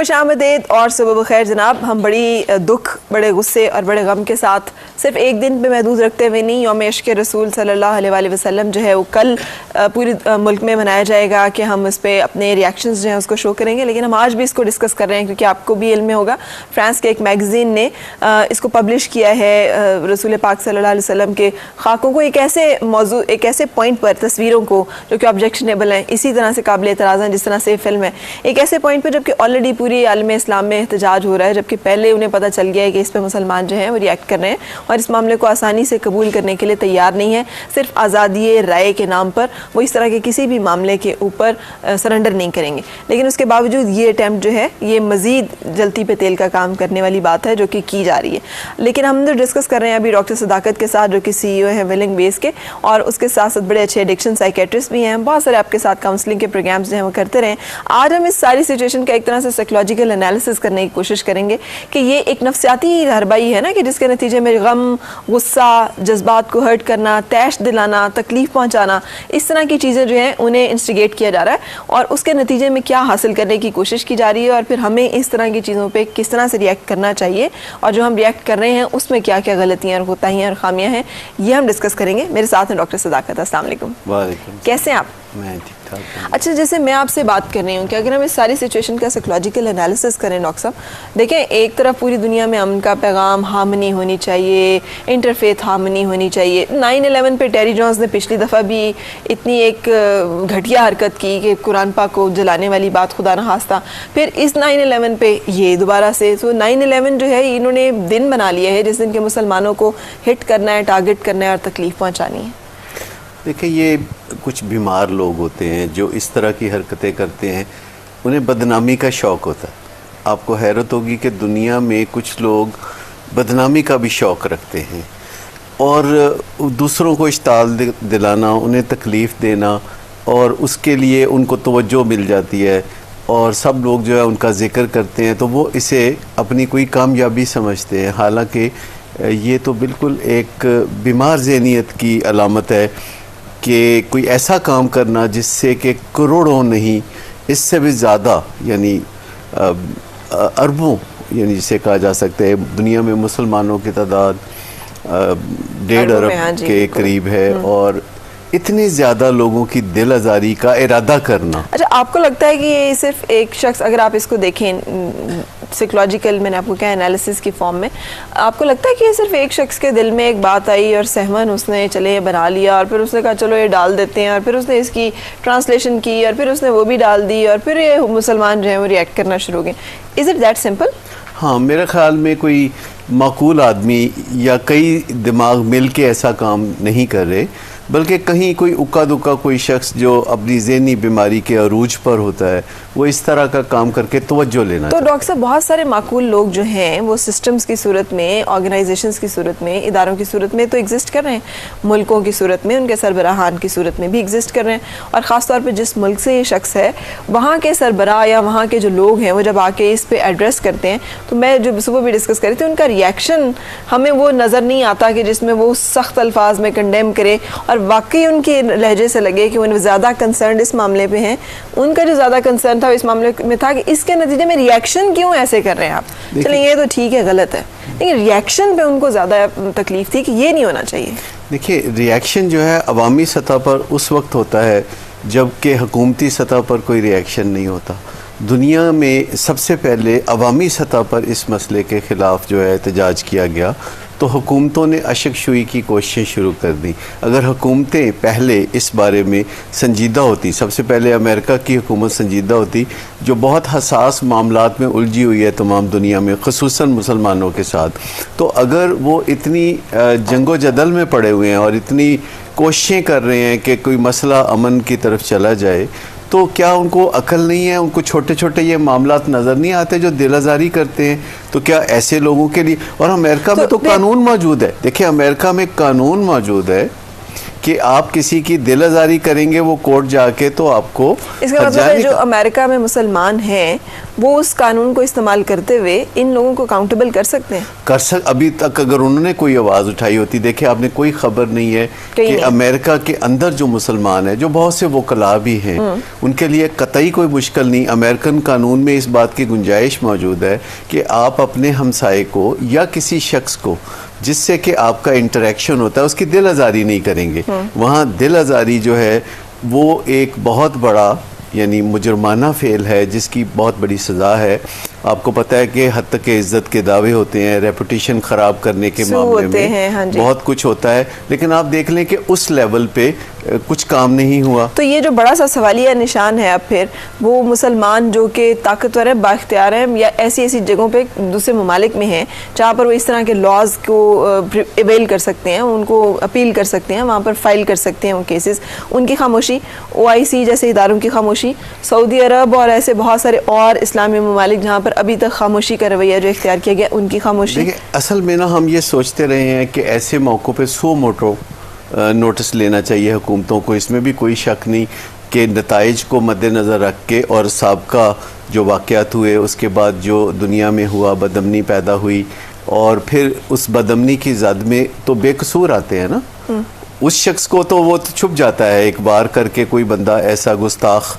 खुश आमदीद और सुबह बखैर जनाब। हम बड़ी दुख, बड़े गुस्से और बड़े गम के साथ सिर्फ एक दिन पे महदूद रखते हुए नहीं, यौम इश्क़ रसूल सल्लल्लाहु अलैहि वसल्लम जो है वो कल पूरे मुल्क में मनाया जाएगा कि हम इस पर अपने रिएक्शंस जो हैं उसको शो करेंगे। लेकिन हम आज भी इसको डिस्कस कर रहे हैं क्योंकि आपको भी इल्म में होगा, फ्रांस के एक मैगज़ीन ने इसको पब्लिश किया है रसूल पाक सल्लल्लाहु अलैहि वसल्लम के खाकों को एक ऐसे पॉइंट पर, तस्वीरों को जो कि ऑब्जेक्शनेबल हैं, इसी तरह से काबिल एतराज़ हैं जिस तरह से फिल्म है, एक ऐसे पॉइंट पर जबकि ऑलरेडी पूरी आलम इस्लाम में एहतजाज हो रहा है, जबकि पहले उन्हें पता चल गया है कि इस पर मुसलमान जो हैं वो रिएक्ट कर रहे हैं और इस मामले को आसानी से कबूल करने के लिए तैयार नहीं है। सिर्फ आज़ादी राय के नाम पर वो इस तरह के किसी भी मामले के ऊपर सरेंडर नहीं करेंगे। लेकिन उसके बावजूद ये अटैम्प्ट जो है ये मज़ीद जलती पे तेल का काम करने वाली बात है जो कि की जा रही है। लेकिन हम जो डिस्कस कर रहे हैं अभी डॉक्टर सदाकत के साथ, जो कि CEO हैं विलिंग बेस के, और उसके साथ साथ बड़े अच्छे एडिक्शन साइकेट्रिस्ट भी हैं, बहुत सारे आपके साथ काउंसलिंग के प्रोग्राम्स जो हैं वो करते रहे। आज हम इस सारी सिचुएशन का एक तरह से साइकोलॉजिकल एनालिसिस करने की कोशिश करेंगे कि ये एक नफ्सियाती हरबाई है ना, कि जिसके नतीजे में गम, गुस्सा, जज्बात को हर्ट करना, तैश दिलाना, तकलीफ पहुंचाना, इस तरह की चीज़ें जो हैं उन्हें इंस्टिगेट किया जा रहा है और उसके नतीजे में क्या हासिल करने की कोशिश की जा रही है और फिर हमें इस तरह की चीज़ों पे किस तरह से रिएक्ट करना चाहिए और जो हम रिएक्ट कर रहे हैं उसमें क्या क्या गलतियाँ और कोताहियाँ और खामियाँ हैं, ये हम डिस्कस करेंगे। मेरे साथ हैं डॉक्टर सदाकत। अस्सलाम वालेकुम। वालेकुम। कैसे हैं आप? मैं ठीक ठाक हूं। अच्छा, जैसे मैं आपसे बात कर रही हूँ कि अगर हम इस सारी सिचुएशन का साइकोलॉजिकल एनालिसिस करें डॉक्टर साहब, देखें एक तरफ पूरी दुनिया में अमन का पैगाम, हार्मनी होनी चाहिए, इंटरफेथ हार्मनी होनी चाहिए। 9/11 पे टेरी जॉन्स ने पिछली दफ़ा भी इतनी एक घटिया हरकत की कि कुरान पाक को जलाने वाली बात खुदा न खास्ता, फिर इस 9/11 पे ये दोबारा से, तो 9/11 जो है इन्होंने दिन बना लिया है जिस दिन के मुसलमानों को हिट करना है, टारगेट करना है और तकलीफ़ पहुँचानी है। देखिए, ये कुछ बीमार लोग होते हैं जो इस तरह की हरकतें करते हैं, उन्हें बदनामी का शौक़ होता है। आपको हैरत होगी कि दुनिया में कुछ लोग बदनामी का भी शौक़ रखते हैं और दूसरों को इश्ताल दिलाना, उन्हें तकलीफ़ देना और उसके लिए उनको तवज्जो मिल जाती है और सब लोग जो है उनका ज़िक्र करते हैं, तो वो इसे अपनी कोई कामयाबी समझते हैं। हालांकि ये तो बिल्कुल एक बीमार ज़हनियत की अलामत है कि कोई ऐसा काम करना जिससे कि करोड़ों नहीं, इससे भी ज़्यादा, यानी अरबों, यानी जिसे कहा जा सकता है दुनिया में मुसलमानों की तादाद 1.5 अरब के करीब है और इतने ज़्यादा लोगों की दिल आज़ारी का इरादा करना। अच्छा, आपको लगता है कि ये सिर्फ एक शख्स, अगर आप इसको देखें साइकोलॉजिकल, मैंने आपको क्या एनालिसिस की फॉर्म में, आपको लगता है कि ये सिर्फ एक शख्स के दिल में एक बात आई और सहमन उसने चले बना लिया और फिर उसने कहा चलो ये डाल देते हैं और फिर उसने इसकी ट्रांसलेशन की और फिर उसने वो भी डाल दी और फिर ये मुसलमान जो है वो रिएक्ट करना शुरू हो गए? Is it that simple? हाँ, मेरे ख्याल में कोई माकूल आदमी या कई दिमाग मिल के ऐसा काम नहीं कर रहे, बल्कि कहीं कोई उक्का दुक्का कोई शख्स जो अपनी ज़हनी बीमारी के अरूज पर होता है वो इस तरह का काम करके तवज्जो लेना। तो डॉक्टर साहब, बहुत सारे माकूल लोग जो हैं वो सिस्टम्स की सूरत में, ऑर्गेनाइजेशंस की सूरत में, इदारों की सूरत में तो एग्जिस्ट कर रहे हैं, मुल्कों की सूरत में, उनके सरबराहान की सूरत में भी एग्जिस्ट कर रहे हैं। और ख़ास तौर पर जिस मुल्क से ये शख्स है, वहाँ के सरबराह या वहाँ के जो लोग हैं वो जब आके इस पर एड्रेस करते हैं, तो मैं जो सुबह भी डिस्कस कर रही थी, उनका रिएक्शन हमें वो नज़र नहीं आता कि जिसमें वो सख्त अल्फाज में कंडेम करे और वाकई उनके लहजे से लगे कि वो ज़्यादा कंसर्न इस मामले पे हैं। उनका जो ज़्यादा कंसर्न था इस मामले में था कि इसके नतीजे में रिएक्शन क्यों ऐसे कर रहे हैं आप। चलिए ये तो ठीक है, गलत है, लेकिन रिएक्शन पे उनको ज़्यादा तकलीफ थी कि ये नहीं होना चाहिए। देखिए, रिएक्शन जो है अवामी सतह पर उस वक्त होता है जबकि हुकूमती सतह पर कोई रिएक्शन नहीं होता। दुनिया में सबसे पहले अवामी सतह पर इस मसले के ख़िलाफ़ जो है एहतजाज किया गया तो हुकूमतों ने अशकशुई की कोशिशें शुरू कर दी। अगर हुकूमतें पहले इस बारे में संजीदा होती, सबसे पहले अमेरिका की हुकूमत संजीदा होती जो बहुत हसास मामलात में उलझी हुई है तमाम दुनिया में, ख़ुसूसन मुसलमानों के साथ, तो अगर वो इतनी जंगो जदल में पड़े हुए हैं और इतनी कोशिशें कर रहे हैं कि कोई मसला अमन की तरफ चला जाए, तो क्या उनको अकल नहीं है? उनको छोटे छोटे ये मामलात नज़र नहीं आते जो दिल आज़ारी करते हैं? तो क्या ऐसे लोगों के लिए, और अमेरिका में तो कानून मौजूद है, देखिए अमेरिका में कानून मौजूद है कि आप किसी की दिल आज़ारी करेंगे वो कोर्ट जाके तो आपको, इसका मतलब है जो अमेरिका में मुसलमान हैं वो उस कानून को इस्तेमाल करते हुए इन लोगों को अकाउंटेबल कर सकते हैं? अभी तक अगर उन्होंने कोई आवाज़ उठाई होती, देखिए आपने कोई खबर नहीं है कि अमेरिका के अंदर जो मुसलमान है, जो बहुत से वकला भी हैं, उनके लिए कतई कोई मुश्किल नहीं। अमेरिकन कानून में इस बात की गुंजाइश मौजूद है कि आप अपने हमसाये को या किसी शख्स को जिससे कि आपका इंटरेक्शन होता है उसकी दिल आज़ारी नहीं करेंगे। वहाँ दिल आज़ारी जो है वो एक बहुत बड़ा यानी मुजरमाना फेल है, जिसकी बहुत बड़ी सज़ा है। आपको पता है कि हद तक के इज्जत के दावे होते हैं, रेपुटेशन ख़राब करने के मामले में हाँ बहुत कुछ होता है, लेकिन आप देख लें कि उस लेवल पे कुछ काम नहीं हुआ। तो ये जो बड़ा सा सवालिया निशान है, अब फिर वो मुसलमान जो कि ताकतवर है, बाख्तियार हैं, या ऐसी ऐसी जगहों पे दूसरे ममालिक में हैं जहाँ पर वो इस तरह के लॉज को अवेल कर सकते हैं, उनको अपील कर सकते हैं, वहाँ पर फाइल कर सकते हैं वो केसेस, उनकी खामोशी, OIC जैसे इदारों की खामोशी, सऊदी अरब और ऐसे बहुत सारे और इस्लामी ममालिक जहाँ पर अभी तक खामोशी का रवैया जो इख्तियार किया गया, उनकी खामोशी। देखिए असल में ना हम ये सोचते रहे हैं कि ऐसे मौक़ों पे सो मोटो नोटिस लेना चाहिए हुकूमतों को, इसमें भी कोई शक नहीं कि नताइज को मद्देनज़र रख के और साबका जो वाक़यात हुए उसके बाद जो दुनिया में हुआ, बदअमनी पैदा हुई, और फिर उस बदअमनी की जद में तो बेकसूर आते हैं ना, उस शख्स को तो वो तो छुप जाता है, एक बार करके कोई बंदा ऐसा गुस्ताख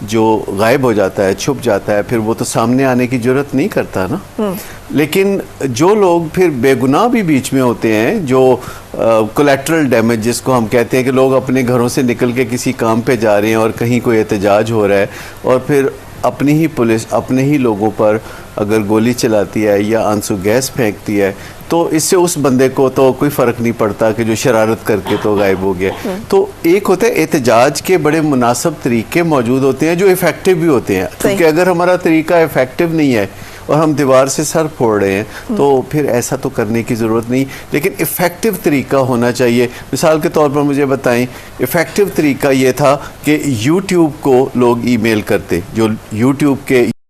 जो गायब हो जाता है, छुप जाता है, फिर वो तो सामने आने की जरूरत नहीं करता ना। लेकिन जो लोग फिर बेगुनाह भी बीच में होते हैं, जो कोलैटरल डैमेज जिसको हम कहते हैं कि लोग अपने घरों से निकल के किसी काम पे जा रहे हैं और कहीं कोई एहतजाज हो रहा है और फिर अपनी ही पुलिस अपने ही लोगों पर अगर गोली चलाती है या आंसू गैस फेंकती है, तो इससे उस बंदे को तो कोई फ़र्क नहीं पड़ता कि जो शरारत करके तो गायब हो गया। तो एक होता है एहतजाज के बड़े मुनासिब तरीके मौजूद होते हैं जो इफ़ेक्टिव भी होते हैं, क्योंकि अगर हमारा तरीका इफ़ेक्टिव नहीं है और हम दीवार से सर फोड़ रहे हैं तो फिर ऐसा तो करने की ज़रूरत नहीं, लेकिन इफ़ेक्टिव तरीका होना चाहिए। मिसाल के तौर पर मुझे बताएं, इफ़ेक्टिव तरीका ये था कि YouTube को लोग ईमेल करते, जो YouTube के